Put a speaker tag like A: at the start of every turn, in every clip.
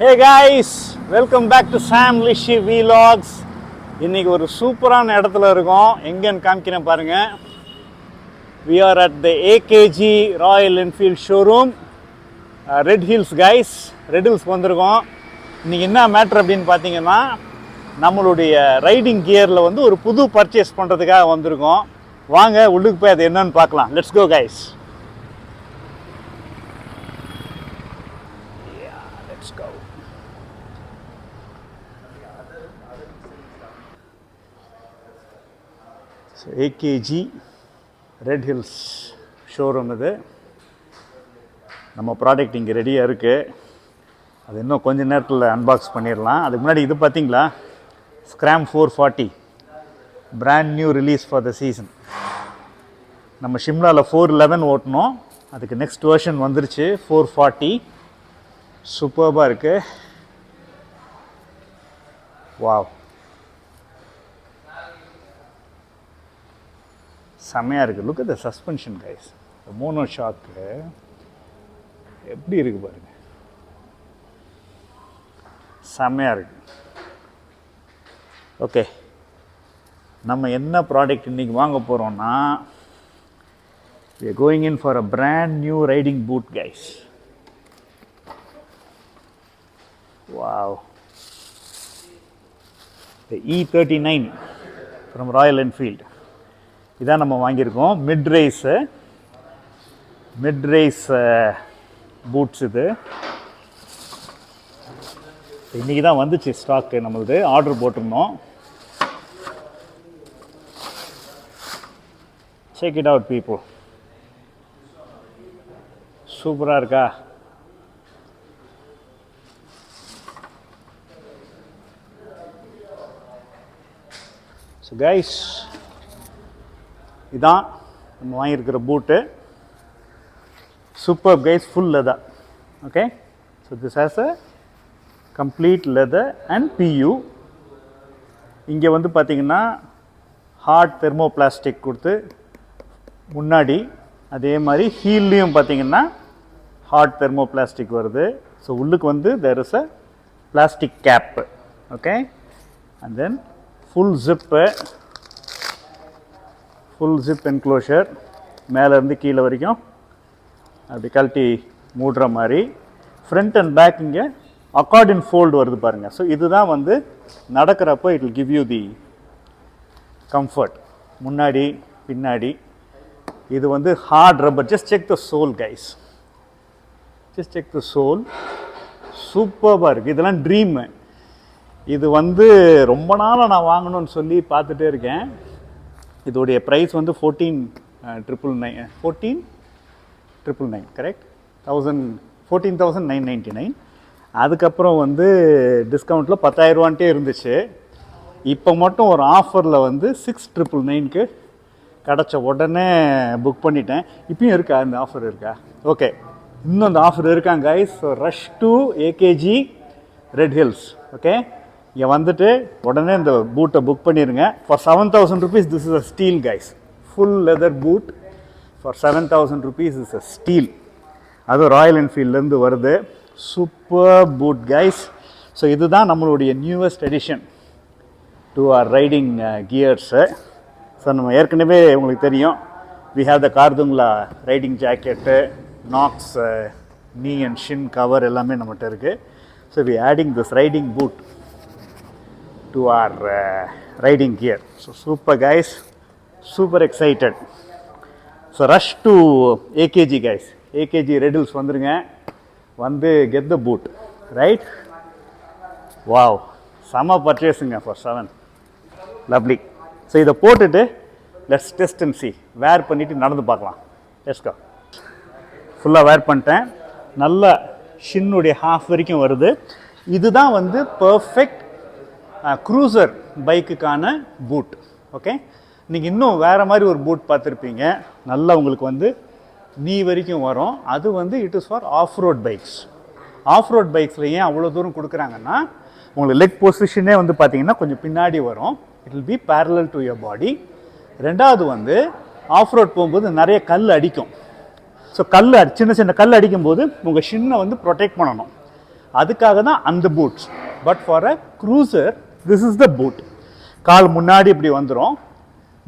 A: Hey guys, welcome back to Sam Lishi Vlogs. இன்னைக்கு ஒரு சூப்பரான இடத்துல இருக்கோம். எங்கன்னு காமிக்கிறேன் பாருங்க. We are at the AKG Royal Enfield showroom, Redhills guys. Redhills வந்திருக்கோம். இன்னைக்கு என்ன மேட்டர் அப்படின்னு பார்த்தீங்கன்னா, நம்மளுடைய ரைடிங் கியரில் வந்து ஒரு புது பர்ச்சேஸ் பண்ணுறதுக்காக வந்திருக்கோம். வாங்க உள்ளுக்கு போய் அது என்னன்னு பார்க்கலாம். Let's go guys. Let's go. So AKG Redhills showroom இது. நம்ம ப்ராடக்ட் இங்கே ரெடியாக இருக்குது. அது இன்னும் கொஞ்சம் நேரத்தில் அன்பாக்ஸ் பண்ணிடலாம். அதுக்கு முன்னாடி இது பார்த்தீங்களா, Scram 440 brand new release for the season. நம்ம ஷிம்லாவில் 411 ஓட்டணும். அதுக்கு நெக்ஸ்ட் வெர்ஷன் வந்துருச்சு 440. சூப்பர்பாக இருக்குது. வாவ், செம்மையாக இருக்குது. Look at the suspension guys. Mono shock எப்படி இருக்குது பாருங்க, செம்மையாக இருக்குது. ஓகே, நம்ம என்ன ப்ராடக்ட் இன்றைக்கி வாங்க போகிறோம்னா, we are going in for a brand new riding boot guys. Wow, the E-39 from Royal Enfield. இதான் நம்ம வாங்கியிருக்கோம். Mid race boots. இது இன்றைக்கி தான் வந்துச்சு ஸ்டாக்கு. நம்மளது ஆர்டர் போட்டிருந்தோம். Check it out people. சூப்பராக இருக்கா? ஸோ கைஸ், இதான் நம்ம வாங்கியிருக்கிற பூட்டு. Super guys, full leather. Okay, so this has a complete leather and PU. இங்கே வந்து பார்த்திங்கன்னா ஹார்ட் தெர்மோ பிளாஸ்டிக் கொடுத்து முன்னாடி, அதே மாதிரி ஹீல்லையும் பார்த்திங்கன்னா ஹார்ட் தெர்மோ பிளாஸ்டிக் வருது. ஸோ உள்ளுக்கு வந்து there is a plastic cap. Okay, and then full zip enclosure, மேலேருந்து கீழே வரைக்கும் அப்படி கழட்டி மூடுற மாதிரி. ஃப்ரண்ட் அண்ட் பேக் இங்கே அக்கார்டின் ஃபோல்டு வருது பாருங்கள். ஸோ இதுதான் வந்து நடக்கிறப்போ it will give you the comfort. முன்னாடி பின்னாடி இது வந்து hard rubber. Just check the sole guys, just check the sole. சூப்பராக இருக்குது. இதெல்லாம் ட்ரீமு. இது வந்து ரொம்ப நாளாக நான் வாங்கணும்னு சொல்லி பார்த்துட்டே இருக்கேன். இதோடைய ப்ரைஸ் வந்து 14,999 கரெக்ட், 14,999. அதுக்கப்புறம் வந்து டிஸ்கவுண்ட்டில் 10,000 இருந்துச்சு. இப்போ மட்டும் ஒரு ஆஃபரில் வந்து 6,999க்கு கிடச்ச உடனே புக் பண்ணிட்டேன். இப்பயும் இருக்கா இந்த ஆஃபர்? இருக்கா? ஓகே, இன்னும் அந்த ஆஃபர் இருக்காங்க guys. So rush to AKG Redhills. Okay, இங்கே வந்துட்டு உடனே இந்த பூட்டை புக் பண்ணிடுங்க. For 7,000 rupees this is a steel guys. Full leather boot for 7,000 rupees is a steel. அதுவும் ராயல் என்ஃபீல்ட்லேருந்து வருது. Super boot guys. ஸோ இதுதான் நம்மளுடைய newest edition to our riding gears. So நம்ம ஏற்கனவே உங்களுக்கு தெரியும், we have the Khardungla riding jacket, Knox knee and shin cover எல்லாமே நம்மகிட்ட இருக்குது. So we adding this riding boot to our riding gear. So super guys, super excited. So rush to AKG guys. AKG Redhills வந்துருங்க. வந்து get the boot, right? Wow, செம பர்ச்சேஸுங்க for 7. Lovely. So இதை போட்டுட்டு let's test and see. வேர் பண்ணிவிட்டு நடந்து பார்க்கலாம். Let's go. ஃபுல்லாக வேர் பண்ணிட்டேன். நல்ல ஷின்னுடைய ஹாஃப் வரைக்கும் வருது. இதுதான் வந்து பர்ஃபெக்ட் க்ரூசர் பைக்குக்கான பூட். ஓகே, நீங்கள் இன்னும் வேறு மாதிரி ஒரு பூட் பார்த்துருப்பீங்க. நல்லா உங்களுக்கு வந்து நீ வரைக்கும் வரும். அது வந்து it is for off road bikes. Off road பைக்ஸில் ஏன் அவ்வளோ தூரம் கொடுக்குறாங்கன்னா, உங்களுக்கு லெக் பொசிஷனே வந்து பார்த்தீங்கன்னா கொஞ்சம் பின்னாடி வரும். It will be parallel to your body. ரெண்டாவது வந்து ஆஃப் ரோட் போகும்போது நிறைய கல் அடிக்கும். ஸோ சின்ன சின்ன கல் அடிக்கும்போது உங்கள் ஷின்னை வந்து ப்ரொடெக்ட் பண்ணணும். அதுக்காக தான் அந்த boots. But for a cruiser this is the boot. கால் முன்னாடி இப்படி வந்துடும்,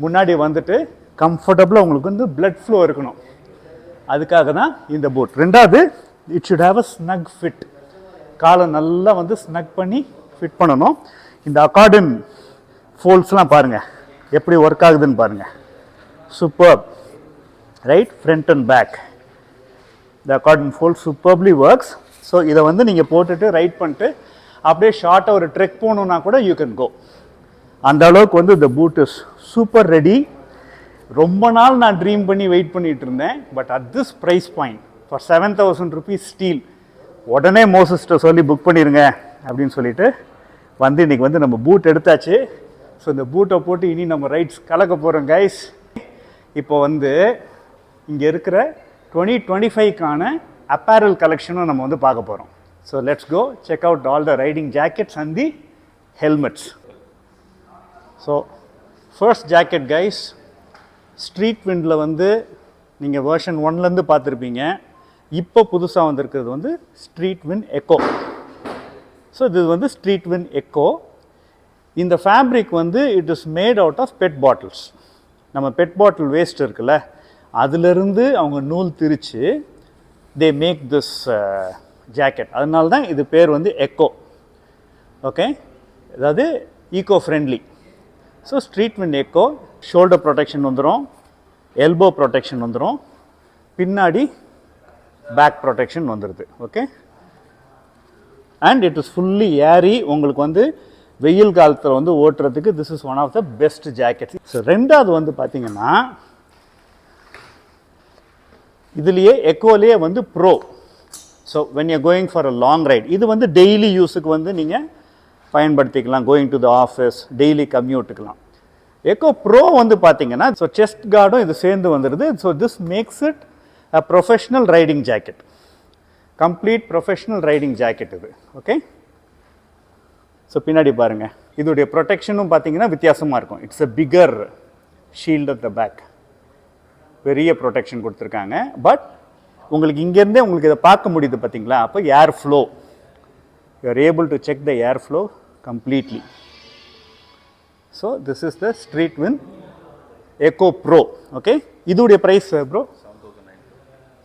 A: முன்னாடி வந்துட்டு கம்ஃபர்டபுளாக உங்களுக்கு வந்து பிளட் ஃப்ளோ இருக்கணும், அதுக்காக தான் இந்த பூட். ரெண்டாவது it should have a snug fit. காலை நல்லா வந்து ஸ்னக் பண்ணி ஃபிட் பண்ணணும். இந்த அக்கார்டன் ஃபோல்ட்ஸ்லாம் பாருங்கள் எப்படி ஒர்க் ஆகுதுன்னு பாருங்கள். Super right, front and back the accordion fold superbly works. ஸோ இதை வந்து நீங்கள் போட்டுட்டு ரைட் பண்ணிட்டு அப்படியே ஷார்ட்டாக ஒரு ட்ரெக் போகணுன்னா கூட யூ கேன் கோ. அந்த அளவுக்கு வந்து இந்த பூட் இஸ் சூப்பர் ரெடி. ரொம்ப நாள் நான் ட்ரீம் பண்ணி வெயிட் பண்ணிட்டு இருந்தேன். But at this price point for 7,000 rupees steal, உடனே மோசஸ்ட்டை சொல்லி புக் பண்ணிடுங்க அப்படின்னு சொல்லிட்டு வந்து இன்றைக்கி வந்து நம்ம பூட் எடுத்தாச்சு. ஸோ இந்த பூட்டை போட்டு இனி நம்ம ரைட்ஸ் கலக்க போகிறோம் கைஸ். இப்போ வந்து இங்கே இருக்கிற 2025க்கான அப்பேரல் கலெக்ஷனும் நம்ம வந்து பார்க்க போகிறோம். So let's go check out all the riding jackets and the helmets. So first jacket guys, street விண்டில் வந்து நீங்கள் வெர்ஷன் 1லேருந்து பார்த்துருப்பீங்க. இப்போ புதுசாக வந்திருக்கிறது வந்து ஸ்ட்ரீட் விண்ட் எக்கோ. ஸோ இது வந்து ஸ்ட்ரீட் விண்ட் எக்கோ. இந்த ஃபேப்ரிக் வந்து it is made out of pet bottles. நம்ம பெட் பாட்டில் வேஸ்ட் இருக்குல்ல, அதிலிருந்து அவங்க நூல் திரித்து தே மேக் திஸ் ஜாக்கெட். அதனால தான் இது பேர் வந்து எக்கோ. ஓகே, அதாவது eco friendly. So street wind eco. Shoulder protection வந்துடும், எல்போ ப்ரொடெக்ஷன் வந்துடும், பின்னாடி பேக் ப்ரொடெக்ஷன் வந்துடுது. Okay, and it is fully airy. உங்களுக்கு வந்து வெயில் காலத்தில் வந்து ஓட்டுறதுக்கு this is one of the best jacket. So ரெண்டாவது வந்து பார்த்தீங்கன்னா இதுலேயே எக்கோலேயே வந்து bro. So when you going for a long ride, இது வந்து டெய்லி யூஸுக்கு வந்து நீங்கள் பயன்படுத்திக்கலாம். Going to the office, daily கம்யூட்டுக்கலாம். Eco bro வந்து பார்த்தீங்கன்னா ஸோ செஸ்ட் கார்டும் இது சேர்ந்து வந்துடுது. So this makes it a professional riding jacket, complete professional riding jacket இது. ஓகே, ஸோ பின்னாடி பாருங்கள், இதோடைய ப்ரொடெக்ஷனும் பார்த்தீங்கன்னா வித்தியாசமாக இருக்கும். It's a bigger shield at the back, பெரிய ப்ரொடெக்ஷன் கொடுத்துருக்காங்க. பட் உங்களுக்கு இங்கேருந்தே உங்களுக்கு இதை பார்க்க முடியுது பார்த்தீங்களா. அப்போ air flow, you are able to check the air flow completely. So this is the street wind echo bro. Okay, இதோடைய ப்ரைஸ் ப்ரோ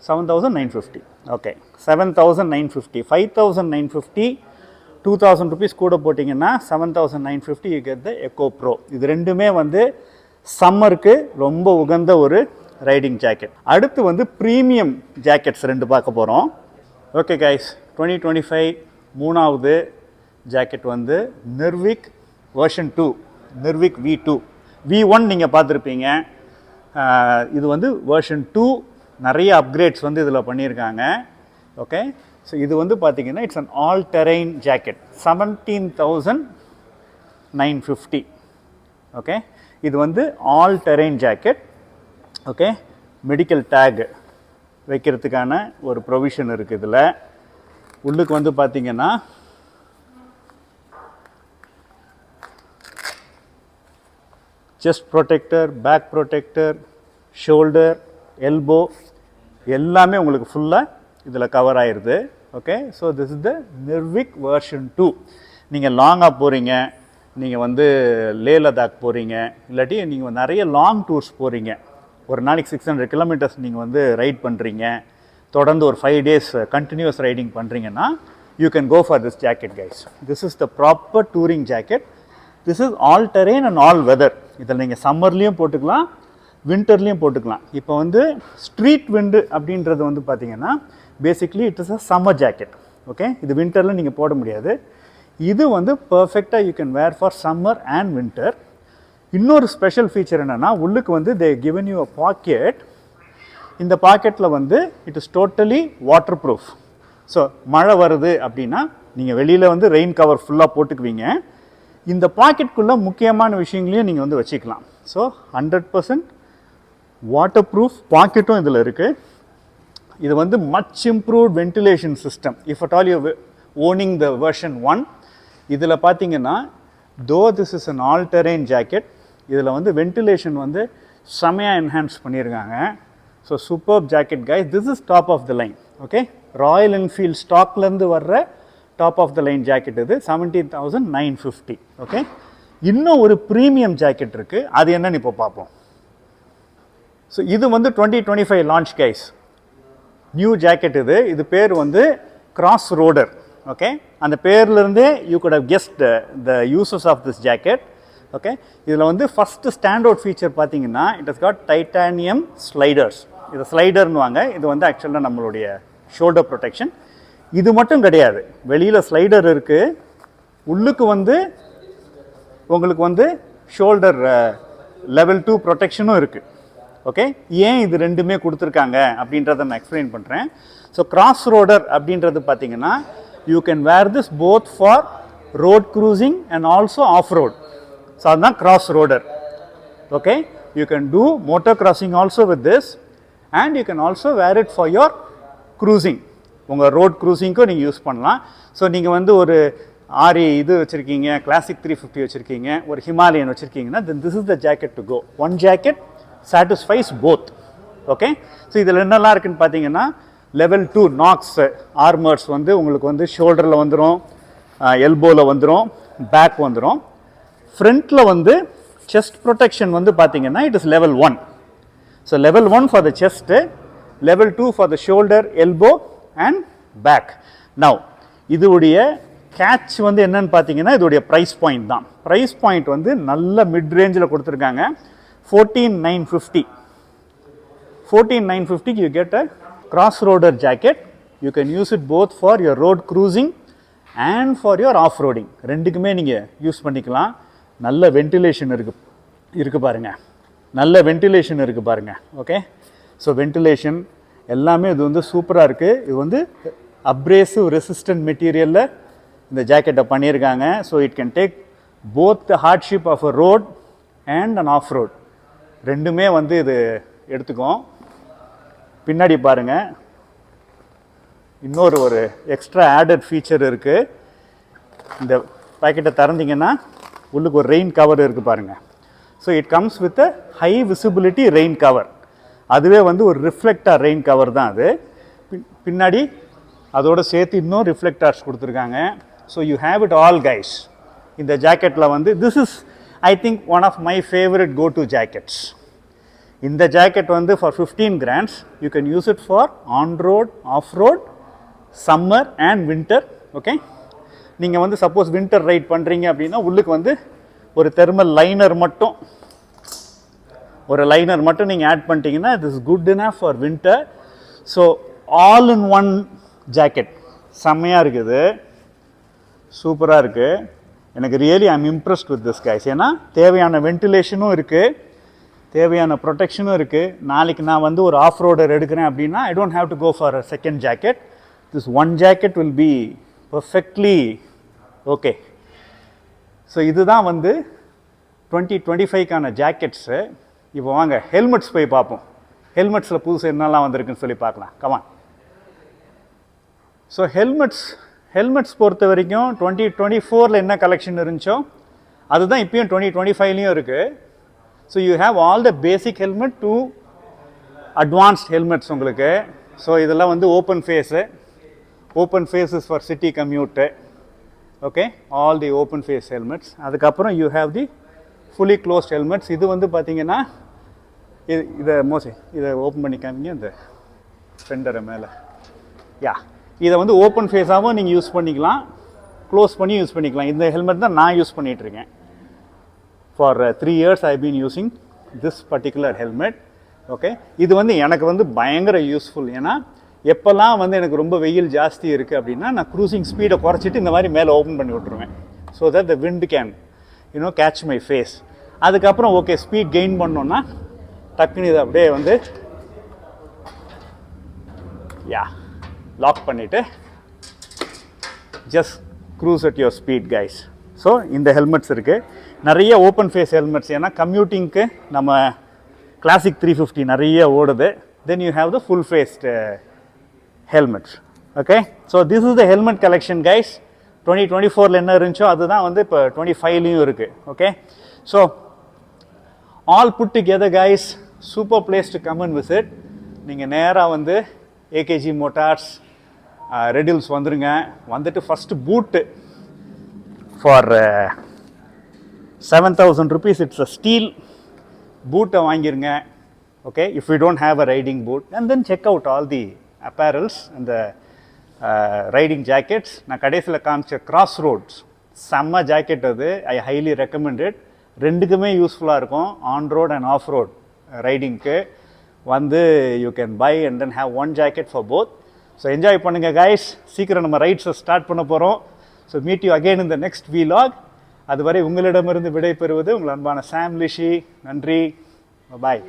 A: 7,950. ஓகே, 7,950, 5,950, 2,000 rupees கூட போட்டிங்கன்னா 7,950 you get the echo bro. இது ரெண்டுமே வந்து சம்மருக்கு ரொம்ப உகந்த ஒரு ரைடிங் ஜாக்கெட். அடுத்து வந்து ப்ரீமியம் ஜாக்கெட்ஸ் ரெண்டு பார்க்க போகிறோம். ஓகே கைஸ், 2025 மூணாவது ஜாக்கெட் வந்து Nirvik version 2, Nirvik V2. V1 நீங்கள் பார்த்துருப்பீங்க. இது வந்து வெர்ஷன் 2, நிறைய அப்கிரேட்ஸ் வந்து இதில் பண்ணியிருக்காங்க. ஓகே, ஸோ இது வந்து பார்த்தீங்கன்னா it's an all terrain jacket, 17,950. Okay, இது வந்து all terrain jacket. Okay, medical tag வைக்கிறதுக்கான ஒரு ப்ரொவிஷன் இருக்குது இதில். உள்ளுக்கு வந்து பார்த்தீங்கன்னா chest protector, back protector, shoulder, elbow எல்லாமே உங்களுக்கு ஃபுல்லாக இதில் கவர் ஆயிடுது. Okay, so this is the Nirvik version 2. நீங்கள் லாங்காக போகிறீங்க, நீங்கள் வந்து லே லடாக் போகிறீங்க, இல்லாட்டி நீங்கள் நிறைய லாங் டூர்ஸ் போகிறீங்க, ஒரு நாளைக்கு 600 kilometers நீங்கள் வந்து ரைட் பண்ணுறீங்க, தொடர்ந்து ஒரு 5 days கண்டினியூஸ் ரைடிங் பண்ணுறீங்கன்னா you can go for this jacket guys. This is the proper touring jacket. This is all terrain and all weather. இதில் நீங்கள் சம்மர்லேயும் போட்டுக்கலாம், வின்டர்லேயும் போட்டுக்கலாம். இப்போ வந்து ஸ்ட்ரீட் விண்டு அப்படின்றது வந்து பார்த்தீங்கன்னா basically it is a summer jacket. Okay, இது வின்டரில் நீங்கள் போட முடியாது. இது வந்து பர்ஃபெக்டாக you can wear for summer and winter. இன்னொரு ஸ்பெஷல் ஃபீச்சர் என்னென்னா உள்ளுக்கு வந்து they given you a pocket. இந்த பாக்கெட்டில் வந்து it is totally waterproof. So மழை வருது அப்படின்னா நீங்கள் வெளியில் வந்து ரெயின் கவர் ஃபுல்லாக போட்டுக்குவீங்க. இந்த பாக்கெட்டுக்குள்ளே முக்கியமான விஷயங்களையும் நீங்கள் வந்து வச்சுக்கலாம். ஸோ 100% வாட்டர் ப்ரூஃப் பாக்கெட்டும் இதில் இருக்குது. இது வந்து much improved ventilation system if at all you owning the version 1. இதில் பார்த்தீங்கன்னா though this is an all terrain jacket, இதில் வந்து வென்டிலேஷன் வந்து செமையாக என்ஹான்ஸ் பண்ணியிருக்காங்க. So super jacket guys, this is top of the line. Okay, Royal Enfield ஸ்டாக்லேருந்து வர்ற top of the line jacket இது 17,950. ஓகே, இன்னும் ஒரு ப்ரீமியம் ஜாக்கெட் இருக்குது, அது என்னன்னு இப்போ பார்ப்போம். ஸோ இது வந்து 2025 லான்ச் கைஸ், நியூ ஜாக்கெட் இது. இது பேர் வந்து Crossroader. ஓகே, அந்த பேர்லேருந்தே you could have guessed the uses of this jacket. Okay, இதில் வந்து ஃபஸ்ட்டு ஸ்டாண்ட் அவுட் ஃபீச்சர் பார்த்தீங்கன்னா it has got titanium sliders. இது ஸ்லைடர்னுவாங்க, இது வந்து ஆக்சுவலாக நம்மளுடைய ஷோல்டர் ப்ரொடெக்ஷன். இது மட்டும் கிடையாது, வெளியில் ஸ்லைடர் இருக்குது, உள்ளுக்கு வந்து உங்களுக்கு வந்து ஷோல்டர் லெவல் 2 ப்ரொடெக்ஷனும் இருக்குது. ஓகே, ஏன் இது ரெண்டுமே கொடுத்துருக்காங்க அப்படின்றத நான் எக்ஸ்பிளைன் பண்ணுறேன். ஸோ Crossroader அப்படின்றது பார்த்தீங்கன்னா you can wear this both for road cruising and also off road. So அதுதான் Crossroader. Okay, you can do motor crossing also with this and you can also wear it for your cruising. உங்கள் road க்ரூசிங்க்கும் நீங்கள் use பண்ணலாம். So நீங்கள் வந்து ஒரு ஆரி இது வச்சுருக்கீங்க, கிளாசிக் 350 வச்சுருக்கீங்க, ஒரு ஹிமாலயன் வச்சுருக்கீங்கன்னா then this is the jacket to go. One jacket satisfies both. Okay, so இதில் என்னெல்லாம் இருக்குன்னு பார்த்தீங்கன்னா லெவல் 2 நாக்ஸ் ஆர்மர்ஸ் வந்து உங்களுக்கு வந்து ஷோல்டரில் வந்துடும், எல்போவில் வந்துடும், பேக் வந்துடும். ஃப்ரண்ட்டில் வந்து செஸ்ட் ப்ரொடெக்ஷன் வந்து பார்த்தீங்கன்னா it is level 1. So level 1 for the chest, level 2 for the shoulder, elbow and back. Now இதோடைய கேட்ச் வந்து என்னன்னு பார்த்தீங்கன்னா இதோடைய ப்ரைஸ் பாயிண்ட் தான். ப்ரைஸ் பாயிண்ட் வந்து நல்ல மிட் ரேஞ்சில் கொடுத்துருக்காங்க. 14,950. 14,950 you get a Crossroader jacket. You can use it both for your road cruising and for your off-roading. ரெண்டுக்குமே நீங்கள் யூஸ் பண்ணிக்கலாம். நல்ல வென்டிலேஷன் இருக்கு பாருங்க, நல்ல வென்டிலேஷன் இருக்குது பாருங்க. ஓகே, ஸோ வென்டிலேஷன் எல்லாமே இது வந்து சூப்பராக இருக்குது. இது வந்து அப்ரேசிவ் ரெசிஸ்டன்ட் மெட்டீரியலில் இந்த ஜாக்கெட்டை பண்ணியிருக்காங்க. So it can take both the hardship of a road and on off road, ரெண்டுமே வந்து இது எடுத்துக்கும். பின்னாடி பாருங்கள், இன்னொரு ஒரு எக்ஸ்ட்ரா ஆடட் ஃபீச்சர் இருக்குது. இந்த பாக்கெட்டை திறந்தீங்கன்னா உள்ளுக்கு ஒரு ரெயின் கவர் இருக்குது பாருங்கள். So it comes with a high visibility rain cover. அதுவே வந்து ஒரு ரிஃப்ளெக்டார் ரெயின் கவர் தான் அது. பின்னாடி அதோடு சேர்த்து இன்னும் ரிஃப்ளெக்டார்ஸ் கொடுத்துருக்காங்க. So you have it all guys. இந்த ஜாக்கெட்டில் வந்து this is I think one of my favourite go to jackets. இந்த ஜாக்கெட் வந்து ஃபார் 15 grand you can use it for on road, off road, summer and winter. Okay, நீங்கள் வந்து suppose winter right பண்ணுறீங்க அப்படின்னா உள்ளுக்கு வந்து ஒரு தெர்மல் லைனர் மட்டும் நீங்கள் ஆட் பண்ணிட்டீங்கன்னா it is good enough for winter. So all in one jacket செம்மையாக இருக்குது, சூப்பராக இருக்குது. எனக்கு really I am impressed with this guys. ஏன்னா தேவையான வென்டிலேஷனும் இருக்குது, தேவையான ப்ரொடெக்ஷனும் இருக்குது. நாளைக்கு நான் வந்து ஒரு ஆஃப் ரோடர் எடுக்கிறேன் அப்படின்னா I don't have to go for a second jacket. This one jacket will be perfectly okay. So இதுதான் வந்து 2025க்கான ஜாக்கெட்ஸு. இப்போ வாங்க ஹெல்மெட்ஸ் போய் பார்ப்போம். ஹெல்மெட்ஸில் புதுசு என்னெல்லாம் வந்திருக்குன்னு சொல்லி பார்க்கலாம். கமான். ஸோ ஹெல்மெட்ஸ் பொறுத்த வரைக்கும் 2024 என்ன கலெக்ஷன் இருந்துச்சோ அதுதான் இப்போயும் 2025லையும் இருக்குது. So you have all the basic helmet to advanced helmets உங்களுக்கு. ஸோ இதெல்லாம் வந்து open faces for city commute. Okay, all the open face helmets. அதுக்கப்புறம் you have the fully closed helmets. இது வந்து பார்த்தீங்கன்னா இதை ஓப்பன் பண்ணி காமிங்க, இந்த ஃபெண்டரை மேலே. இதை வந்து ஓப்பன் ஃபேஸாகவும் நீங்கள் யூஸ் பண்ணிக்கலாம், க்ளோஸ் பண்ணி யூஸ் பண்ணிக்கலாம். இந்த ஹெல்மெட் தான் நான் யூஸ் பண்ணிகிட்ருக்கேன். For 3 years I been using this particular helmet. Okay, இது வந்து எனக்கு வந்து பயங்கர யூஸ்ஃபுல். ஏன்னா எப்போல்லாம் வந்து எனக்கு ரொம்ப வெயில் ஜாஸ்தி இருக்குது அப்படின்னா நான் க்ரூசிங் ஸ்பீடை குறைச்சிட்டு இந்த மாதிரி மேலே ஓப்பன் பண்ணி விட்ருவேன். So that the wind can catch my face. அதுக்கப்புறம் ஓகே ஸ்பீட் கெயின் பண்ணோன்னா டக்குன்னு இதை அப்படியே வந்து லாக் பண்ணிவிட்டு just cruise at your speed guys. So இந்த ஹெல்மெட்ஸ் இருக்குது, நிறைய ஓப்பன் ஃபேஸ் ஹெல்மெட்ஸ். ஏன்னா கம்யூட்டிங்க்கு நம்ம கிளாசிக் 350 நிறைய ஓடுது. Then you have the full faced helmets. Okay, so this is the helmet collection guys. 2024 என்ன இருந்துச்சோ அதுதான் வந்து இப்போ 25லையும் இருக்குது. ஓகே, so all put together guys, super place to come and visit. நீங்கள் நேராக வந்து ஏகேஜி மோட்டார்ஸ் ரெடில்ஸ் வந்துருங்க. வந்துட்டு first boot for 7,000 rupees. It's a steel பூட்டை வாங்கிருங்க. Okay, if you don't have a riding boot and then check out all the apparels அந்த riding jackets. நான் கடைசியில் காமிச்ச கிராஸ் ரோட்ஸ் செம்ம ஜாக்கெட், அது ஐ ஹைலி ரெக்கமெண்டட். ரெண்டுக்குமே யூஸ்ஃபுல்லாக இருக்கும், on road and off road ரைடிங்க்கு. வந்து you can buy and then have one jacket for both. So enjoy பண்ணுங்கள் கைஸ். சீக்கிரம் நம்ம ரைட்ஸை ஸ்டார்ட் பண்ண போகிறோம். So meet you again in the next vlog. அதுவரை உங்களிடமிருந்து விடை பெறுவது உங்கள் அன்பான சாம் லிஷி. நன்றி, பாய்.